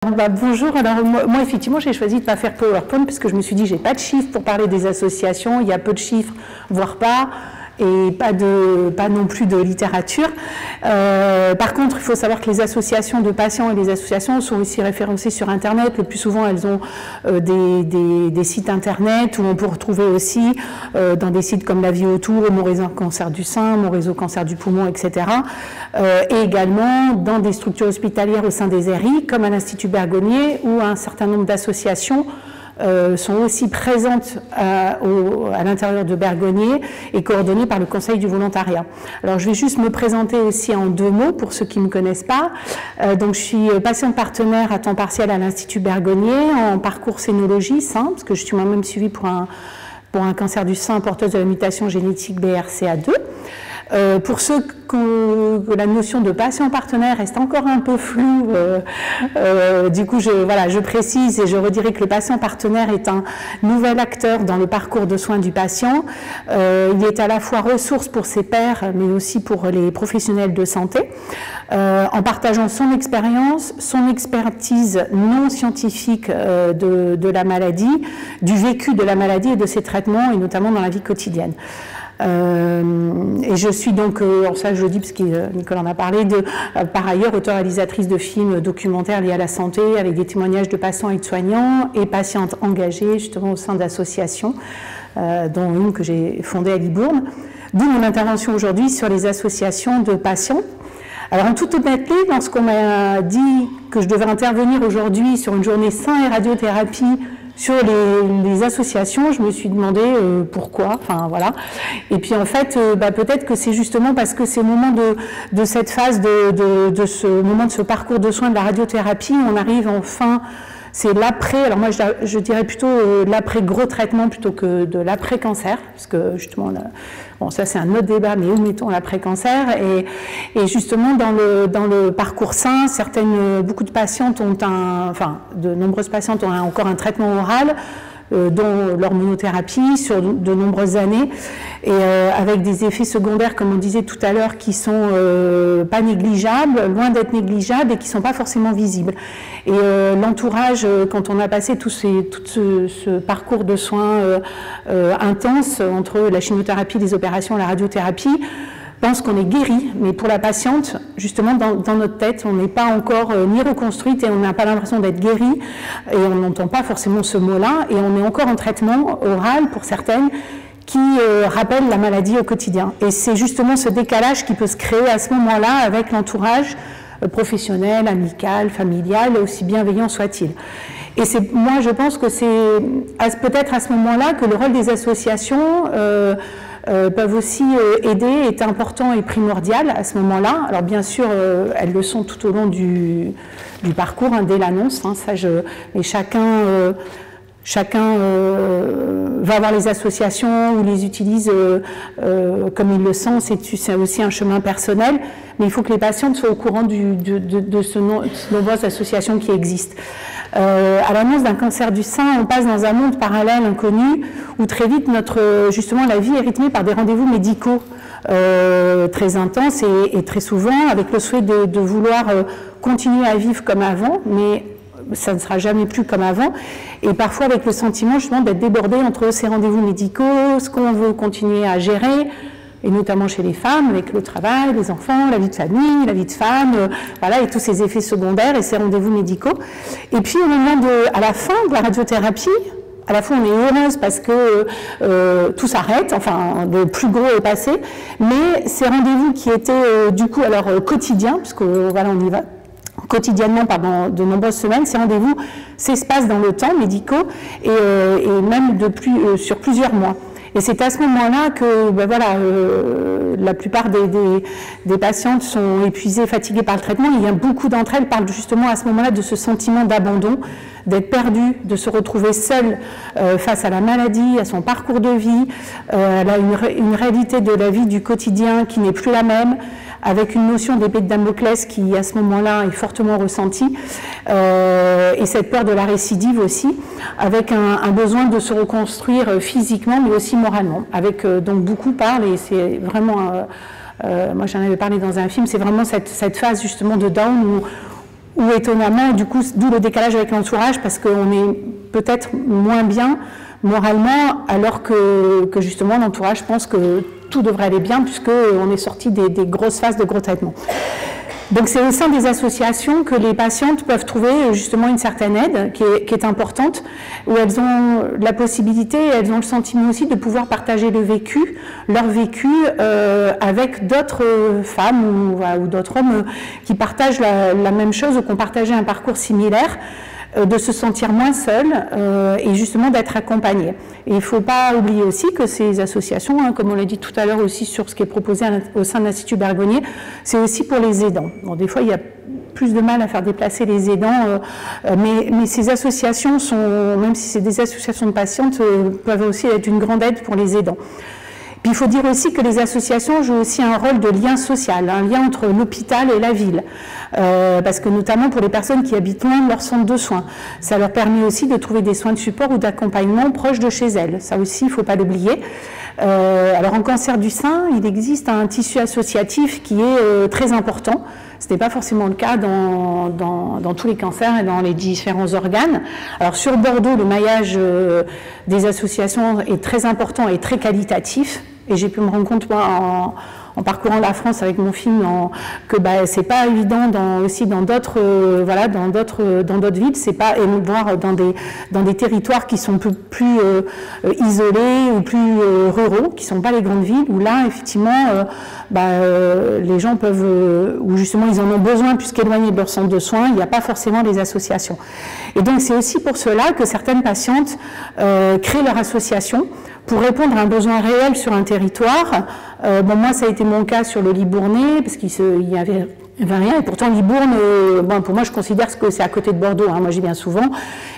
Bonjour, alors moi effectivement j'ai choisi de ne pas faire PowerPoint parce que je me suis dit j'ai pas de chiffres pour parler des associations, il y a peu de chiffres, voire pas, et pas non plus de littérature. Par contre, il faut savoir que les associations de patients et les associations sont aussi référencées sur Internet. Le plus souvent, elles ont des sites Internet où on peut retrouver aussi dans des sites comme La Vie Autour, Mon Réseau Cancer du Sein, Mon Réseau Cancer du Poumon, etc. Et également dans des structures hospitalières au sein des RI, comme à l'Institut Bergonié, où un certain nombre d'associations sont aussi présentes à l'intérieur de Bergonié et coordonnées par le Conseil du volontariat. Alors je vais juste me présenter aussi en 2 mots pour ceux qui ne me connaissent pas. Donc je suis patiente partenaire à temps partiel à l'Institut Bergonié en parcours scénologie, parce que je suis moi-même suivie pour un cancer du sein porteuse de la mutation génétique BRCA2. Pour ceux que la notion de patient partenaire reste encore un peu floue, du coup je précise et je redirai que le patient partenaire est un nouvel acteur dans le parcours de soins du patient. Il est à la fois ressource pour ses pairs mais aussi pour les professionnels de santé, en partageant son expérience, son expertise non scientifique de la maladie, du vécu de la maladie et de ses traitements et notamment dans la vie quotidienne. Et je suis donc, alors ça je le dis parce que Nicole en a parlé, par ailleurs auteur-réalisatrice de films documentaires liés à la santé avec des témoignages de patients et de soignants et patientes engagées justement au sein d'associations, dont une que j'ai fondée à Libourne. D'où mon intervention aujourd'hui sur les associations de patients. Alors en toute honnêteté, lorsqu'on m'a dit que je devais intervenir aujourd'hui sur une journée sein et radiothérapie sur les associations, je me suis demandé pourquoi, enfin voilà. Et puis en fait, peut-être que c'est justement parce que c'est le moment de cette phase, de ce moment de ce parcours de soins de la radiothérapie, on arrive enfin, c'est l'après, alors moi je dirais plutôt l'après gros traitement plutôt que de l'après cancer, parce que justement, bon ça c'est un autre débat, mais où mettons l'après cancer, et justement dans le parcours sain, beaucoup de patientes ont de nombreuses patientes ont encore un traitement oral, dont l'hormonothérapie sur de nombreuses années, et avec des effets secondaires, comme on disait tout à l'heure, qui sont pas négligeables, loin d'être négligeables, et qui sont pas forcément visibles. Et l'entourage, quand on a passé tout ce parcours de soins intense entre la chimiothérapie, les opérations, la radiothérapie, pense qu'on est guéri, mais pour la patiente, justement, dans notre tête, on n'est pas encore ni reconstruite et on n'a pas l'impression d'être guéri, et on n'entend pas forcément ce mot-là, et on est encore en traitement oral pour certaines qui rappellent la maladie au quotidien. Et c'est justement ce décalage qui peut se créer à ce moment-là avec l'entourage professionnel, amical, familial, aussi bienveillant soit-il. Et moi, je pense que c'est peut-être à ce moment-là que le rôle des associations peuvent aussi aider, est important et primordial à ce moment-là. Alors bien sûr, elles le sont tout au long du parcours, dès l'annonce, mais chacun va voir les associations ou les utilise comme il le sent, c'est aussi un chemin personnel, mais il faut que les patientes soient au courant de ces nombreuses associations qui existent. À l'annonce d'un cancer du sein, on passe dans un monde parallèle inconnu où très vite justement la vie est rythmée par des rendez-vous médicaux très intenses et très souvent avec le souhait de vouloir continuer à vivre comme avant, mais ça ne sera jamais plus comme avant, et parfois avec le sentiment justement d'être débordé entre ces rendez-vous médicaux, ce qu'on veut continuer à gérer, et notamment chez les femmes, avec le travail, les enfants, la vie de famille, la vie de femme, voilà, et tous ces effets secondaires et ces rendez-vous médicaux. Et puis au moment à la fin de la radiothérapie, à la fois on est heureuse parce que tout s'arrête, enfin le plus gros est passé, mais ces rendez-vous qui étaient du coup alors quotidiens, parce que voilà on y va quotidiennement pendant de nombreuses semaines, ces rendez-vous s'espacent dans le temps médicaux et même sur plusieurs mois. Et c'est à ce moment-là que la plupart des patientes sont épuisées, fatiguées par le traitement. Il y a beaucoup d'entre elles parlent justement à ce moment-là de ce sentiment d'abandon, d'être perdue, de se retrouver seule face à la maladie, à son parcours de vie. Elle a une réalité de la vie du quotidien qui n'est plus la même, avec une notion d'épée de Damoclès qui, à ce moment-là, est fortement ressentie, et cette peur de la récidive aussi, avec un besoin de se reconstruire physiquement, mais aussi moralement, avec donc beaucoup parlent, et c'est vraiment, moi j'en avais parlé dans un film, c'est vraiment cette phase justement de down ou étonnamment, du coup, d'où le décalage avec l'entourage, parce qu'on est peut-être moins bien moralement, alors que justement l'entourage pense que tout devrait aller bien, puisqu'on est sorti des grosses phases de gros traitements. Donc c'est au sein des associations que les patientes peuvent trouver justement une certaine aide qui est importante, où elles ont la possibilité, elles ont le sentiment aussi de pouvoir partager leur vécu avec d'autres femmes ou d'autres hommes qui partagent la même chose ou qui ont partagé un parcours similaire, de se sentir moins seul et justement d'être accompagné. Et il ne faut pas oublier aussi que ces associations, comme on l'a dit tout à l'heure aussi sur ce qui est proposé au sein de l'Institut Bergonié, c'est aussi pour les aidants. Bon, des fois, il y a plus de mal à faire déplacer les aidants, mais ces associations sont, même si c'est des associations de patientes, peuvent aussi être une grande aide pour les aidants. Puis il faut dire aussi que les associations jouent aussi un rôle de lien social, un lien entre l'hôpital et la ville, parce que notamment pour les personnes qui habitent loin de leur centre de soins, ça leur permet aussi de trouver des soins de support ou d'accompagnement proches de chez elles. Ça aussi, il ne faut pas l'oublier. Alors en cancer du sein, il existe un tissu associatif qui est très important. Ce n'est pas forcément le cas dans tous les cancers et dans les différents organes. Alors sur Bordeaux, le maillage des associations est très important et très qualitatif. Et j'ai pu me rendre compte, moi, en parcourant la France avec mon film, que c'est pas évident aussi dans d'autres villes, c'est pas, et voire dans des territoires qui sont plus isolés ou plus ruraux, qui sont pas les grandes villes, où là effectivement les gens peuvent, ou justement ils en ont besoin puisqu'éloignés de leur centre de soins, il n'y a pas forcément les associations. Et donc c'est aussi pour cela que certaines patientes créent leur association pour répondre à un besoin réel sur un territoire. Moi, ça a été mon cas sur le Libournais, parce qu'il y avait rien, et pourtant Libourne, pour moi, je considère que c'est à côté de Bordeaux, moi j'y viens souvent,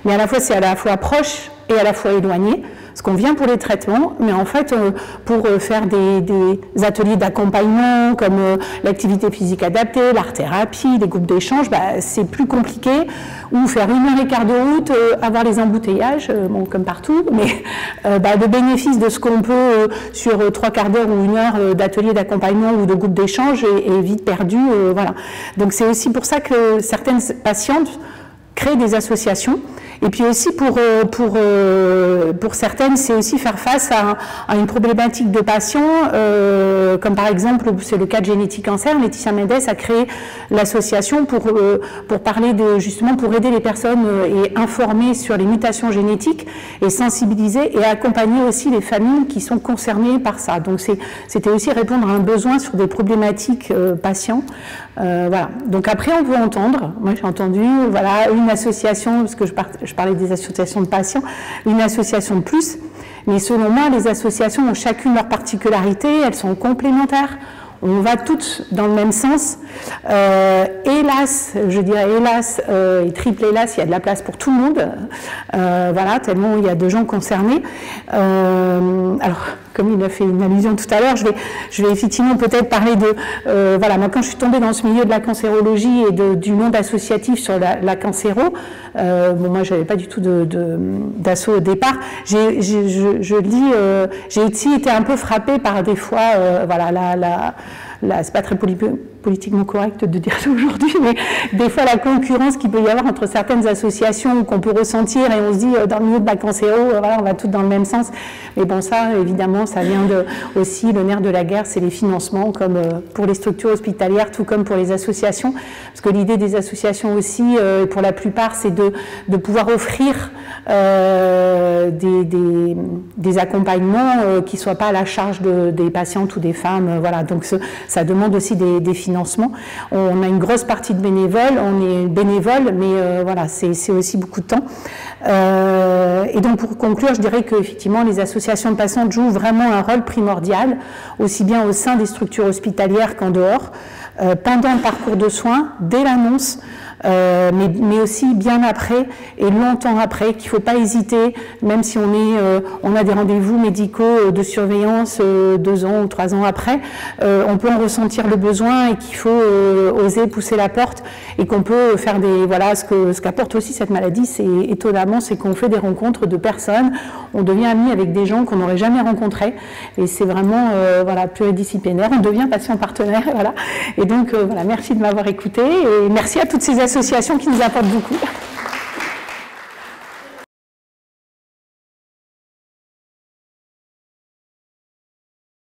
mais à la fois, c'est à la fois proche et à la fois éloigné, parce qu'on vient pour les traitements, mais en fait, pour faire des ateliers d'accompagnement, comme l'activité physique adaptée, l'art-thérapie, les groupes d'échange, c'est plus compliqué, ou faire 1h15 de route, avoir les embouteillages, comme partout, mais le bénéfice de ce qu'on peut sur 3 quarts d'heure ou 1 heure d'atelier d'accompagnement ou de groupe d'échange est vite perdu. Voilà. Donc c'est aussi pour ça que certaines patientes créent des associations. Et puis aussi pour certaines, c'est aussi faire face à une problématique de patients, comme par exemple, c'est le cas de Génétique Cancer. Laetitia Mendes a créé l'association pour parler justement pour aider les personnes et informer sur les mutations génétiques et sensibiliser et accompagner aussi les familles qui sont concernées par ça. Donc c'était aussi répondre à un besoin sur des problématiques patients. Voilà. Donc après, on peut entendre, moi j'ai entendu, voilà, une association, parce que je parlais des associations de patients, une association de plus, mais selon moi, les associations ont chacune leur particularité, elles sont complémentaires, on va toutes dans le même sens. Hélas, je dirais hélas, et triple hélas, il y a de la place pour tout le monde, voilà, tellement il y a de gens concernés. Alors, comme il a fait une allusion tout à l'heure, je vais effectivement peut-être parler de... voilà, moi quand je suis tombée dans ce milieu de la cancérologie et du monde associatif sur la cancéro, moi j'avais pas du tout d'asso au départ, j'ai aussi été un peu frappée par des fois, voilà, c'est pas très politiquement correct de dire ça aujourd'hui, mais des fois la concurrence qu'il peut y avoir entre certaines associations qu'on peut ressentir et on se dit dans le milieu de la cancéro, voilà, on va toutes dans le même sens. Mais bon, ça, évidemment, ça vient aussi, le nerf de la guerre, c'est les financements, comme pour les structures hospitalières, tout comme pour les associations. Parce que l'idée des associations aussi, pour la plupart, c'est de pouvoir offrir des accompagnements qui ne soient pas à la charge des patientes ou des femmes. Voilà, donc ça demande aussi des financements. On a une grosse partie de bénévoles, on est bénévole, mais voilà, c'est aussi beaucoup de temps. Et donc pour conclure, je dirais qu'effectivement les associations de patientes jouent vraiment un rôle primordial, aussi bien au sein des structures hospitalières qu'en dehors, pendant le parcours de soins, dès l'annonce, mais aussi bien après et longtemps après, qu'il ne faut pas hésiter, même si on a des rendez-vous médicaux de surveillance 2 ans ou 3 ans après, on peut en ressentir le besoin et qu'il faut oser pousser la porte et qu'on peut faire voilà, ce qu'apporte aussi cette maladie, c'est étonnamment, c'est qu'on fait des rencontres de personnes, on devient amis avec des gens qu'on n'aurait jamais rencontrés et c'est vraiment voilà, pluridisciplinaire, on devient patient partenaire, voilà. Et donc voilà, merci de m'avoir écouté et merci à toutes ces association qui nous apporte beaucoup.